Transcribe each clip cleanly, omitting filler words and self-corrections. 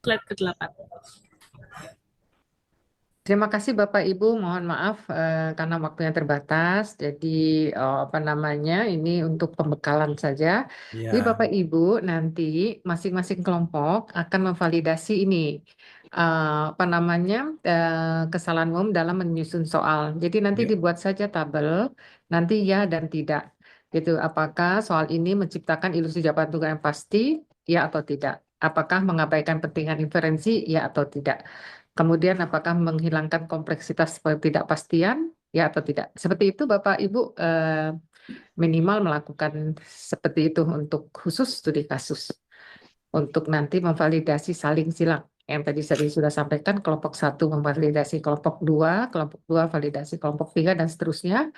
slide ke-8. Terima kasih Bapak Ibu, mohon maaf karena waktunya terbatas. Jadi apa namanya ini untuk pembekalan saja. Jadi Ya. Bapak Ibu nanti masing-masing kelompok akan memvalidasi ini apa namanya kesalahan umum dalam menyusun soal. Jadi nanti Ya. dibuat saja tabel, nanti ya dan tidak. Gitu. Apakah soal ini menciptakan ilusi jawaban tunggal yang pasti, ya atau tidak? Apakah mengabaikan pentingan inferensi, ya atau tidak? Kemudian apakah menghilangkan kompleksitas ketidakpastian, ya atau tidak? Seperti itu Bapak Ibu minimal melakukan seperti itu untuk khusus studi kasus. Untuk nanti memvalidasi saling silang. Yang tadi saya sudah sampaikan, kelompok 1 memvalidasi kelompok 2, kelompok 2 validasi kelompok 3, dan seterusnya.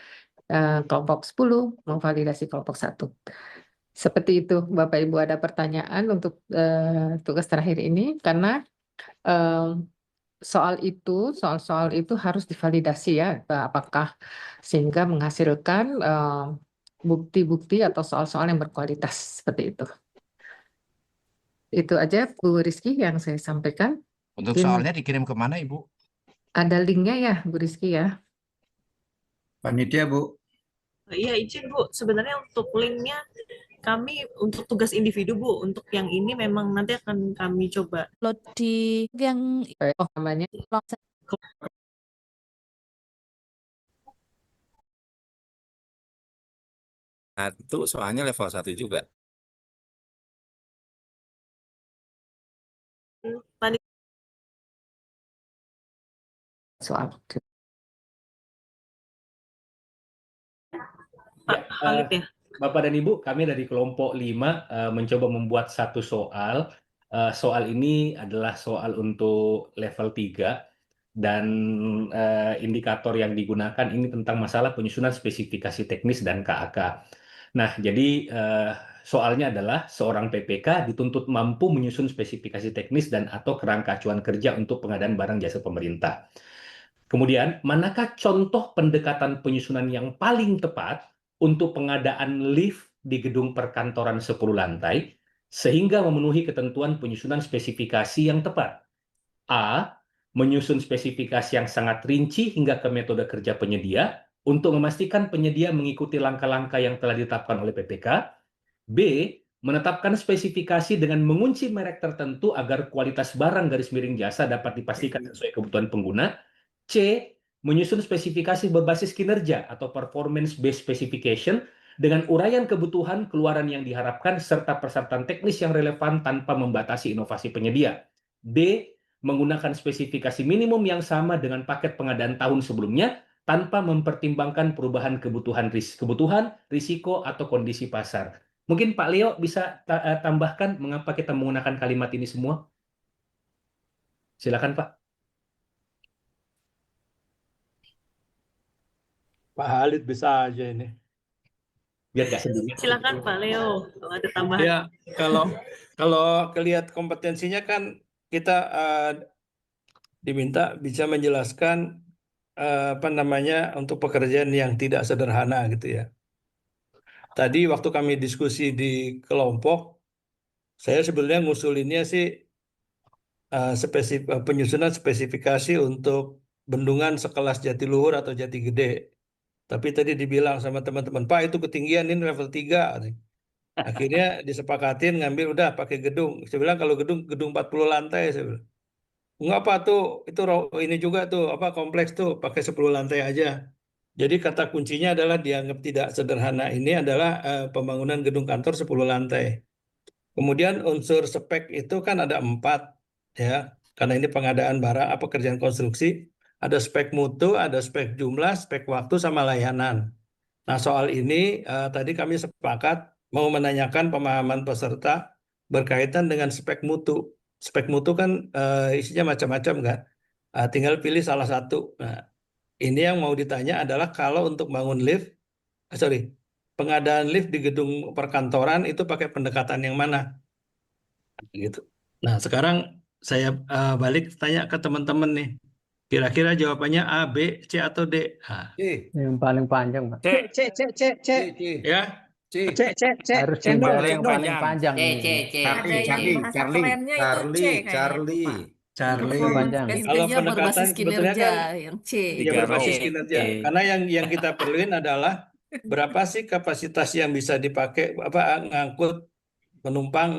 Kelompok 10 memvalidasi kelompok 1. Seperti itu, Bapak Ibu ada pertanyaan untuk tugas terakhir ini, karena soal-soal itu harus divalidasi ya, apakah sehingga menghasilkan bukti-bukti atau soal-soal yang berkualitas seperti itu. Itu aja Bu Rizky yang saya sampaikan. Untuk Mungkin soalnya dikirim ke mana, Ibu? ada linknya ya Bu Rizky ya. Panitia, Bu. Iya, izin Bu. Sebenarnya untuk linknya kami untuk tugas individu Bu. Untuk yang ini memang nanti akan kami coba Upload di yang Oh namanya. Nah, itu soalnya level 1 juga. tadi Soal. Pak Khalid ya. Bapak dan Ibu, kami dari kelompok 5 mencoba membuat satu soal. Soal ini adalah soal untuk level 3 dan indikator yang digunakan ini tentang masalah penyusunan spesifikasi teknis dan KAK. Nah, jadi soalnya adalah seorang PPK dituntut mampu menyusun spesifikasi teknis dan atau kerangka acuan kerja untuk pengadaan barang jasa pemerintah. Kemudian, manakah contoh pendekatan penyusunan yang paling tepat untuk pengadaan lift di gedung perkantoran 10 lantai sehingga memenuhi ketentuan penyusunan spesifikasi yang tepat? A. Menyusun spesifikasi yang sangat rinci hingga ke metode kerja penyedia untuk memastikan penyedia mengikuti langkah-langkah yang telah ditetapkan oleh PPK. B. Menetapkan spesifikasi dengan mengunci merek tertentu agar kualitas barang garis miring jasa dapat dipastikan sesuai kebutuhan pengguna. C. Menyusun spesifikasi berbasis kinerja atau performance-based specification dengan uraian kebutuhan keluaran yang diharapkan serta persyaratan teknis yang relevan tanpa membatasi inovasi penyedia. D. Menggunakan spesifikasi minimum yang sama dengan paket pengadaan tahun sebelumnya tanpa mempertimbangkan perubahan kebutuhan, risiko, atau kondisi pasar. Mungkin Pak Leo bisa tambahkan mengapa kita menggunakan kalimat ini semua? Silakan Pak. Pak Khalid bisa aja ini. Biar nggak sendiri. Silakan Pak Leo kalau ada tambahan. Ya, kalau kelihat kompetensinya kan kita diminta bisa menjelaskan apa namanya untuk pekerjaan yang tidak sederhana gitu ya. Tadi waktu kami diskusi di kelompok, saya sebenarnya ngusulinnya sih penyusunan spesifikasi untuk bendungan sekelas Jatiluhur atau Jati Gede. Tapi tadi dibilang sama teman-teman, Pak itu ketinggian ini level 3. Akhirnya disepakatin ngambil udah pakai gedung. Saya bilang kalau gedung 40 lantai, saya bilang. Enggak Pak tuh, itu ini juga tuh apa kompleks tuh pakai 10 lantai aja. Jadi kata kuncinya adalah dianggap tidak sederhana ini adalah pembangunan gedung kantor 10 lantai. Kemudian unsur spek itu kan ada 4 ya, karena ini pengadaan barang apa pekerjaan konstruksi, ada spek mutu, ada spek jumlah, spek waktu sama layanan. Nah, soal ini tadi kami sepakat mau menanyakan pemahaman peserta berkaitan dengan spek mutu. Spek mutu kan isinya macam-macam kan. Tinggal pilih salah satu. Nah, ini yang mau ditanya adalah kalau untuk bangun lift, pengadaan lift di gedung perkantoran itu pakai pendekatan yang mana? Gitu. Nah, sekarang saya balik tanya ke teman-teman nih. Kira-kira jawabannya A, B, C atau D? C. Yang paling panjang, Pak. C. Ya, C. Harus Cendol, juga yang cendol. panjang. panjang C, nih. C, C. Ada yang Charlie, bahasa Charlie, kerennya itu C Charlie, kayaknya itu, Charlie, Pak. Charlie. Yang panjang. Kalau Kerjanya berbasis pendekatan sebetulnya kinerja kan yang C. ya Tiga berbasis row. kinerja. C. Karena yang kita perluin adalah berapa sih kapasitas yang bisa dipakai ngangkut penumpang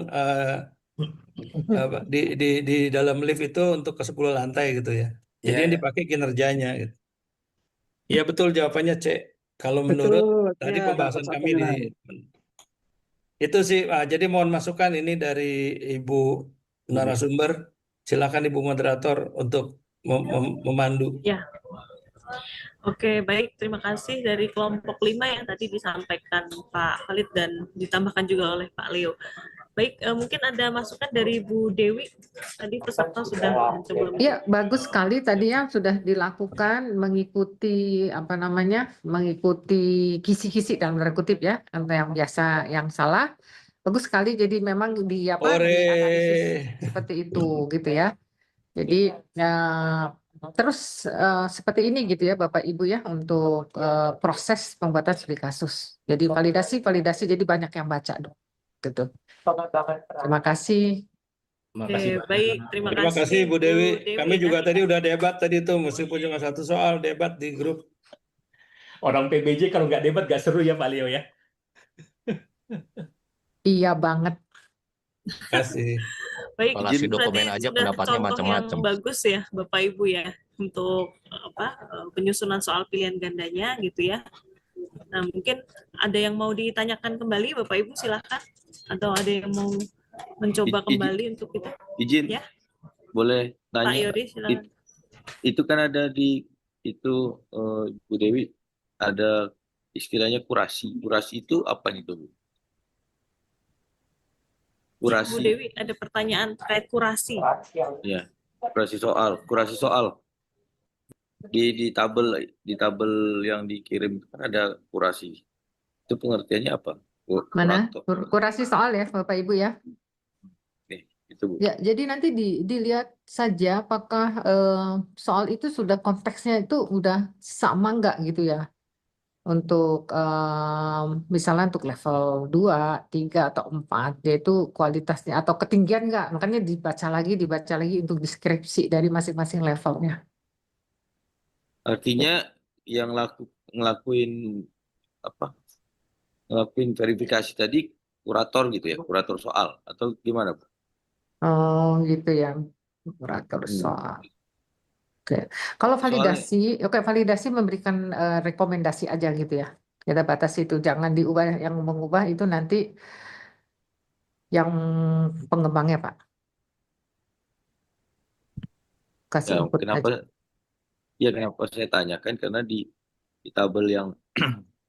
di dalam lift itu untuk ke 10 lantai gitu ya. Jadi Ya, yang ya. dipakai kinerjanya gitu. Iya betul jawabannya C. Kalau menurut Betul, tadi ya, pembahasan Pak kami itu sih. Jadi mohon masukan ini dari Ibu narasumber. Silakan Ibu moderator untuk memandu. Ya, oke, baik. Terima kasih dari kelompok 5 yang tadi disampaikan Pak Khalid dan ditambahkan juga oleh Pak Leo. Baik, mungkin ada masukan dari Bu Dewi. Tadi peserta sudah mencoba. Iya, bagus sekali tadi yang sudah dilakukan mengikuti mengikuti kisi-kisi dalam tanda kutip ya, atau yang biasa yang salah. Bagus sekali, jadi memang dianalisis seperti itu gitu ya. Jadi terus seperti ini gitu ya Bapak Ibu ya untuk proses pembuatan studi kasus. Jadi validasi jadi banyak yang baca dong gitu. Terima kasih. Makasih. Oke, baik. Terima Terima kasih Bu Dewi. Kami juga Nanti- tadi udah debat tadi tuh, meskipun cuma satu soal debat di grup. Orang PBJ kalau nggak debat nggak seru ya Pak Leo ya. Iya banget. Terima kasih. Baik, Evaluasi berarti dokumen aja sudah pendapatnya contoh macam-macam. yang bagus ya Bapak Ibu ya untuk penyusunan soal pilihan gandanya gitu ya. Nah, mungkin ada yang mau ditanyakan kembali Bapak Ibu silakan, atau ada yang mau mencoba kembali untuk itu. Izin, Ya. boleh Pak tanya? Yori silakan. Itu kan ada di itu Bu Dewi ada istilahnya kurasi. Kurasi itu apa nih Bu? Bu Kurasi, Dewi ada pertanyaan terkait kurasi. ya. Kurasi soal. Di tabel yang dikirim kan ada kurasi. Itu pengertiannya apa? Mana? Kurator. Kurasi soal ya Bapak Ibu ya. Nih, itu Bu. Ya, jadi nanti dilihat saja apakah soal itu sudah konteksnya itu udah sama nggak gitu ya. Untuk misalnya untuk level 2, 3, atau 4, yaitu kualitasnya atau ketinggian nggak. Makanya dibaca lagi untuk deskripsi dari masing-masing levelnya. Artinya yang ngelakuin verifikasi tadi kurator gitu ya, kurator soal atau gimana Bu? Oh gitu ya, kurator soal. Oke, kalau validasi memberikan rekomendasi aja gitu ya. Kita batasi itu, jangan diubah. Yang mengubah itu nanti yang pengembangnya Pak. Kasih Ya, input aja. kenapa saya tanyakan karena di tabel yang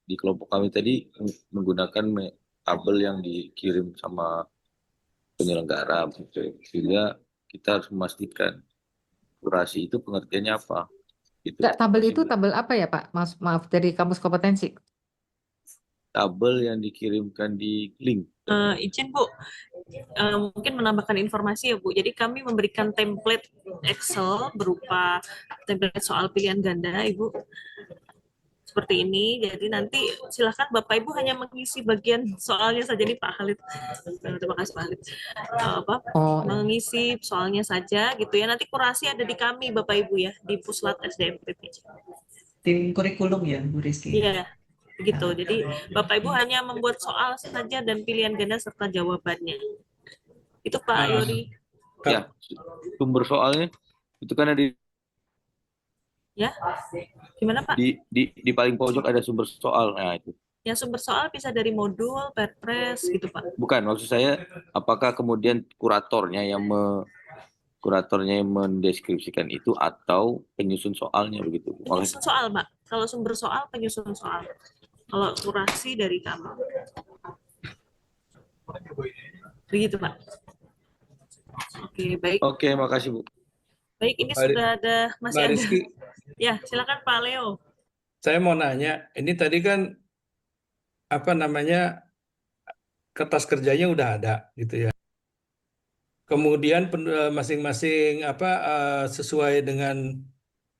di kelompok kami tadi menggunakan tabel yang dikirim sama penyelenggara, sehingga kita harus memastikan kurasi itu pengertiannya apa. Gitu. Enggak, tabel itu tabel apa ya Pak? Maaf, dari kamus kompetensi. Tabel yang dikirimkan di link. Izin Bu, mungkin menambahkan informasi ya Bu. Jadi kami memberikan template Excel berupa template soal pilihan ganda Ibu. Seperti ini, jadi nanti silakan Bapak Ibu hanya mengisi bagian soalnya saja nih Pak Khalid. Terima kasih Pak Khalid. Mengisi soalnya saja gitu ya. Nanti kurasi ada di kami Bapak Ibu ya, di Puslat SDM PPJ. Tim kurikulum ya, Bu Rizky? Iya, begitu. Jadi Bapak Ibu hanya membuat soal saja dan pilihan ganda serta jawabannya. Itu Pak Yori. Ya, sumber soalnya itu kan ada Ya, gimana Pak? di paling pojok ada sumber soal. Nah itu. Yang sumber soal bisa dari modul, perpres gitu Pak. Bukan, maksud saya apakah kemudian kuratornya yang mendeskripsikan itu atau penyusun soalnya begitu? Penyusun soal Pak. Kalau sumber soal penyusun soal. Kalau kurasi dari kami. Begitu Pak. Oke, baik. Oke, makasih Bu. Baik, ini sudah ada, masih Mbak ada. Rizky, Ya, silakan Pak Leo. saya mau nanya, ini tadi kan kertas kerjanya udah ada gitu ya. Kemudian masing-masing sesuai dengan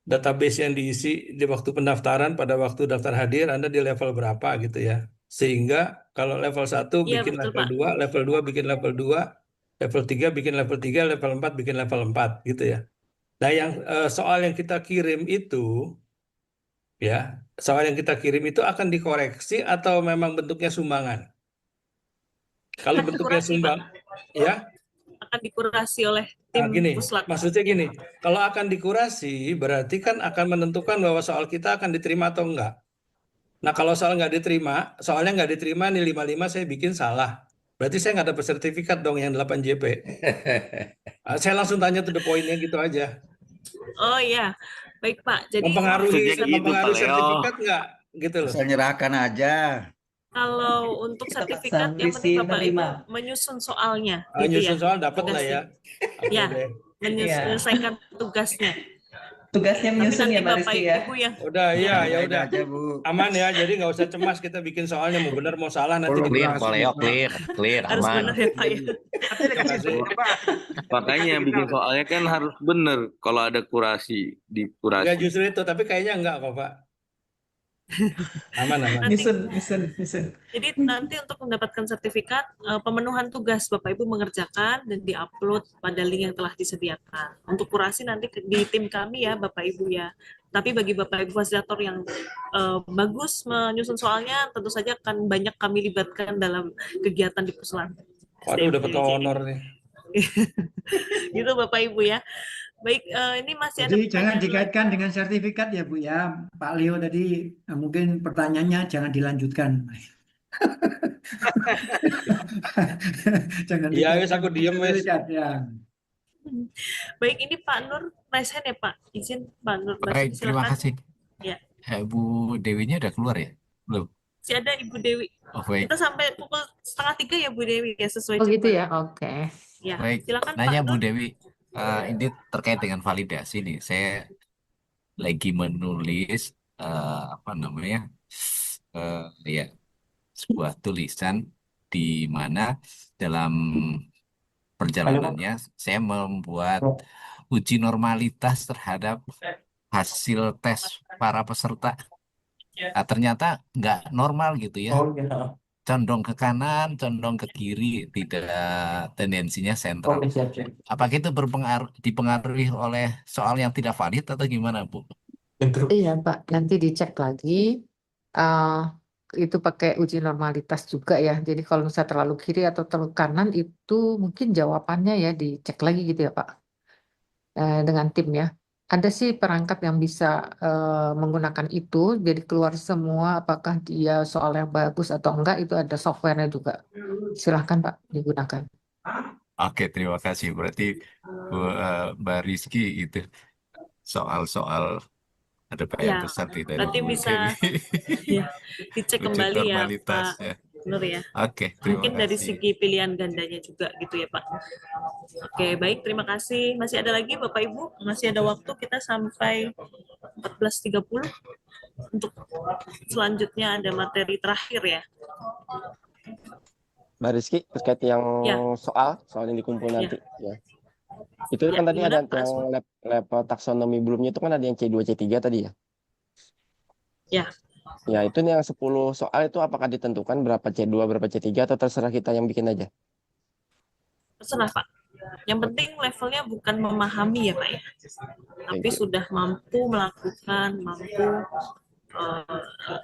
database yang diisi di waktu pendaftaran, pada waktu daftar hadir Anda di level berapa gitu ya. Sehingga kalau level 1 Iya, bikin betul, level Pak. 2, level 2 bikin level 2, level 3 bikin level 3, level 4 bikin level 4 gitu ya. Nah, yang soal yang kita kirim itu ya, soal yang kita kirim itu akan dikoreksi atau memang bentuknya sumbangan? Kalau Akan bentuknya dikurasi, Pak. sumbang, ya, Akan dikurasi oleh nah, tim gini, Puslak. maksudnya Ya. gini, kalau akan dikurasi berarti kan akan menentukan bahwa soal kita akan diterima atau enggak. Nah, kalau soalnya nggak diterima nih 55 saya bikin salah. Berarti saya nggak dapat sertifikat dong yang 8 JP. Saya langsung tanya to the point-nya gitu aja. Oh iya, baik Pak. Jadi Maksudnya gitu, Pak Mempengaruhi Leo. sertifikat nggak gitu loh. Asal nyerahkan aja. kalau untuk Kita sertifikat, pasang yang penting Rizky Bapak Ibu menerima. menyusun soalnya, gitu ya. Nyusun soal dapat lah ya. Oke Ya, deh. Iya. menyelesaikan tugasnya. Tugasnya Tapi menyusun nanti ya Mbak Bapak Rizky ya. Ibu yang Udah, iya, ya Udahin udah. aja, Bu. Aman ya, jadi nggak usah cemas kita bikin soalnya mau benar mau salah nanti Clear, dibahas. Pak Leo, clear, harus aman. benar ya Pak ya. Terima kasih. Makanya bikin soalnya kan harus bener. Kalau ada Enggak dikurasi. justru itu, tapi kayaknya enggak kok, Pak. Aman. Nanti, Nyusun. jadi nanti untuk mendapatkan sertifikat, pemenuhan tugas Bapak Ibu mengerjakan dan diupload pada link yang telah disediakan. Untuk kurasi nanti di tim kami ya Bapak Ibu ya. Tapi bagi Bapak Ibu fasilitator yang bagus menyusun soalnya, tentu saja akan banyak kami libatkan dalam kegiatan di Puslan. Waduh, dapat honor nih. Gitu Bapak Ibu ya. Baik, ini masih ada Jadi jangan pertanyaan dikaitkan dengan sertifikat ya Bu ya. Pak Leo tadi mungkin pertanyaannya jangan dilanjutkan. Jangan Iya, wes dikaitkan aku dengan diem wes. sertifikat, ya. Baik, ini Pak Nur raise hand ya Pak. Izin Pak Nur. Baik, terima silakan. kasih. Ya. Bu Dewinya udah keluar ya? Belum? Masih ada Ibu Dewi. Oh, baik. Kita sampai pukul 2:30 ya Bu Dewi ya, sesuai Oh gitu jadwal. ya, oke. Ya, Baik, silakan nanya Pak Bu Nur. Dewi, ini terkait dengan validasi nih. Saya lagi menulis ya sebuah tulisan di mana dalam perjalanannya saya membuat uji normalitas terhadap hasil tes para peserta. Ternyata nggak normal gitu ya. Condong ke kanan, condong ke kiri, tidak tendensinya sentral. Apakah itu dipengaruhi oleh soal yang tidak valid atau gimana, Bu? Iya Pak, nanti dicek lagi. Itu pakai uji normalitas juga ya. Jadi kalau misalnya terlalu kiri atau terlalu kanan itu mungkin jawabannya ya dicek lagi gitu ya Pak. Dengan tim ya. Ada sih perangkat yang bisa menggunakan itu, jadi keluar semua apakah dia soal yang bagus atau enggak, itu ada softwarenya juga. Silahkan Pak digunakan. Oke, terima kasih. Berarti Mbak Rizky itu soal-soal ada PR Ya, besar dari nanti Bu bisa Dewi. ya, dicek Uji kembali ya normalitas, Pak ya. Nur ya. Oke, terima Mungkin dari kasih. segi pilihan gandanya juga gitu ya Pak. Oke, baik, terima kasih. Masih ada lagi Bapak Ibu? Masih ada waktu, kita sampai 14.30 untuk selanjutnya ada materi terakhir ya. Mbak Rizky, terkait yang Ya. soal yang dikumpul nanti ya. Itu Ya, kan tadi gimana, ada Pak Aswan? yang level taksonomi belumnya itu kan ada yang C2, C3 tadi ya. Ya. Ya, itu nih yang 10 soal itu apakah ditentukan berapa C2, berapa C3 atau terserah kita yang bikin aja? Terserah Pak. Yang penting levelnya bukan memahami ya Pak ya. Tapi sudah mampu melakukan,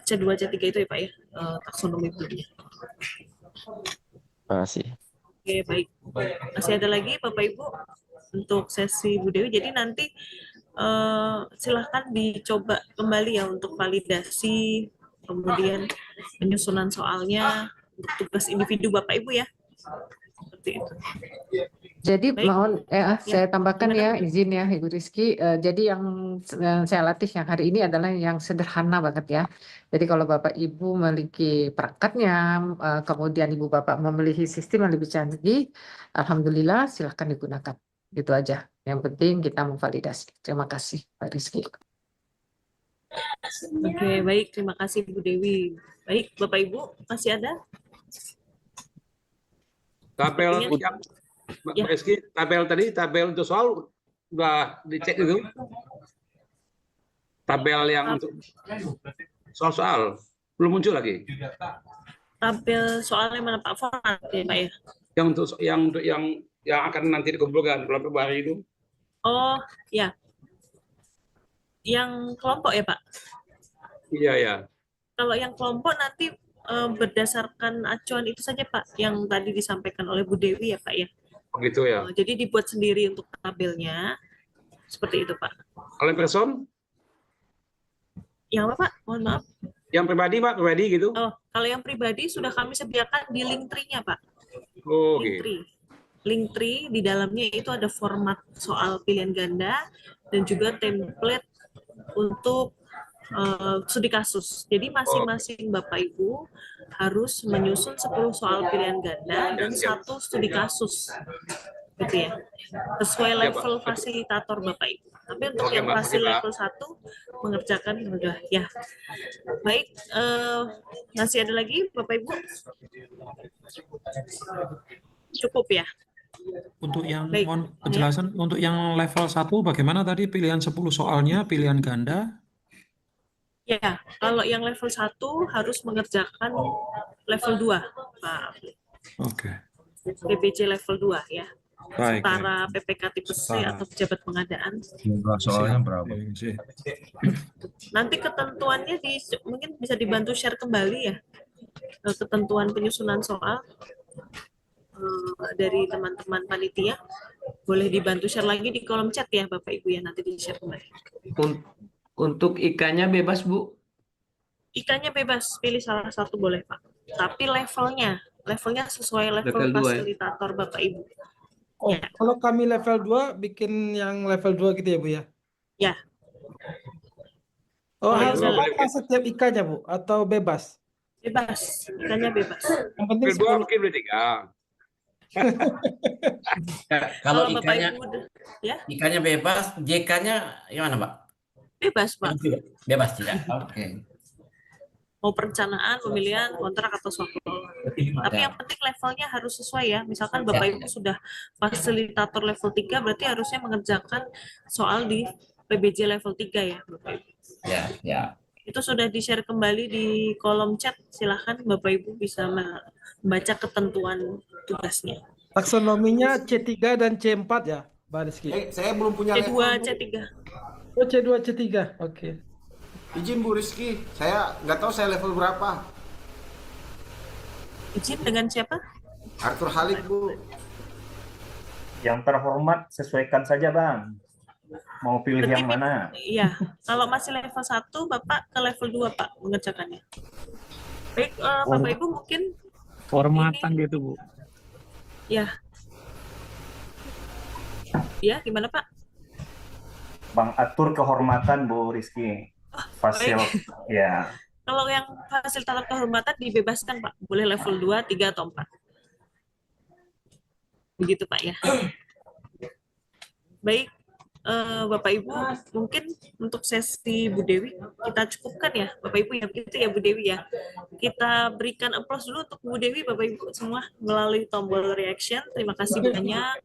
C2, C3 itu ya Pak ya, taksonomi belumnya. Makasih. Oke, baik. Masih ada lagi Bapak Ibu untuk sesi Bu Dewi. Jadi nanti silahkan dicoba kembali ya untuk validasi, kemudian penyusunan soalnya untuk tugas individu Bapak Ibu ya. Seperti itu. Jadi Baik. mohon saya tambahkan gimana? ya, izin ya Ibu Rizky. Jadi yang saya latih yang hari ini adalah yang sederhana banget ya. Jadi kalau Bapak Ibu memiliki perangkatnya, kemudian Ibu Bapak memiliki sistem yang lebih canggih, alhamdulillah silahkan digunakan. Gitu aja. Yang penting kita memvalidasi. Terima kasih Pak Rizky. Oke, baik. Terima kasih Bu Dewi. Baik, Bapak Ibu masih ada? Tabel Sepertinya- yang Mbak Ya. Rizky, tabel untuk soal udah dicek itu. Tabel yang untuk soal belum muncul lagi. tabel soalnya mana Pak? Format ya Pak ya? Yang untuk yang akan nanti dikumpulkan bulan Februari itu. Oh ya, yang kelompok ya Pak? Iya ya. Kalau yang kelompok nanti berdasarkan acuan itu saja Pak, yang tadi disampaikan oleh Bu Dewi ya Pak ya? Begitu ya. Jadi dibuat sendiri untuk tabelnya, seperti itu Pak. Kalau yang person? Yang apa Pak? Mohon maaf. Yang pribadi Pak, pribadi gitu? Oh, kalau yang pribadi sudah kami sediakan di Linktree-nya Pak. Oh, Linktree. Linktree di dalamnya itu ada format soal pilihan ganda dan juga template untuk studi kasus. Jadi masing-masing Bapak Ibu harus menyusun 10 soal pilihan ganda dan 1 studi kasus. Gitu ya. Sesuai level fasilitator Bapak Ibu. Tapi untuk yang fasil level 1 mengerjakan udah ya. Baik, masih ada lagi Bapak Ibu? Cukup ya? Untuk yang Baik. mohon penjelasan untuk yang level 1 bagaimana tadi pilihan 10 soalnya, pilihan ganda? Ya, kalau yang level 1 harus mengerjakan level 2, Pak. Oke. PPC level 2 ya. Baik. Setara PPK tipe C Setara. atau pejabat pengadaan. Jumlah soalnya Siap. berapa? Nanti ketentuannya mungkin bisa dibantu share kembali ya. Ketentuan penyusunan soal dari teman-teman panitia. Boleh dibantu share lagi di kolom chat ya Bapak Ibu ya, nanti di-share kembali. Untuk IK-nya bebas, Bu? IK-nya bebas, pilih salah satu boleh Pak. Tapi levelnya sesuai level Level 2 ya? fasilitator Bapak Ibu. Oh, Ya. kalau kami level 2 bikin yang level 2 gitu ya, Bu ya? Ya. Oh, Boleh, harus boleh. apa setiap IK-nya, Bu? Atau bebas? Bebas, IK-nya bebas. Yang penting Berdua mungkin boleh 3. Kalau Bapak IK-nya Ibu ya IK-nya bebas, JK-nya gimana, Pak? bebas Pak. Bebas tidak? Oke. Mau perencanaan, pemilihan, kontrak atau software. Tapi yang penting levelnya harus sesuai ya. Misalkan Bapak Ibu sudah fasilitator level 3, berarti harusnya mengerjakan soal di PBJ level 3 ya Bapak Ibu. Ya, ya. Itu sudah di-share kembali di kolom chat. Silahkan Bapak Ibu bisa membaca ketentuan tugasnya. Taksonominya C3 dan C4 ya, Mbak Rizky? Saya belum punya C2, level, Bu. C3. Oh, C2, C3. Oke. Izin Bu Rizky, saya nggak tahu saya level berapa. Izin dengan siapa? Arthur Halik, Bu. Yang terhormat sesuaikan saja, Bang. Mau pilih yang mana? Iya, kalau masih level 1, Bapak ke level 2, Pak, mengerjakannya. Baik, Bapak Ibu mungkin formatan gitu, Bu. ya. Ya, gimana Pak? Bang atur kehormatan, Bu Rizky. Fasil, ya. Kalau yang fasilitator kehormatan dibebaskan, Pak. Boleh level 2, 3, atau 4. Begitu, Pak, ya. Baik, Bapak Ibu, mungkin untuk sesi Bu Dewi kita cukupkan ya, Bapak Ibu ya, begitu ya Bu Dewi ya. Kita berikan applause dulu untuk Bu Dewi, Bapak Ibu semua melalui tombol reaction. Terima kasih banyak.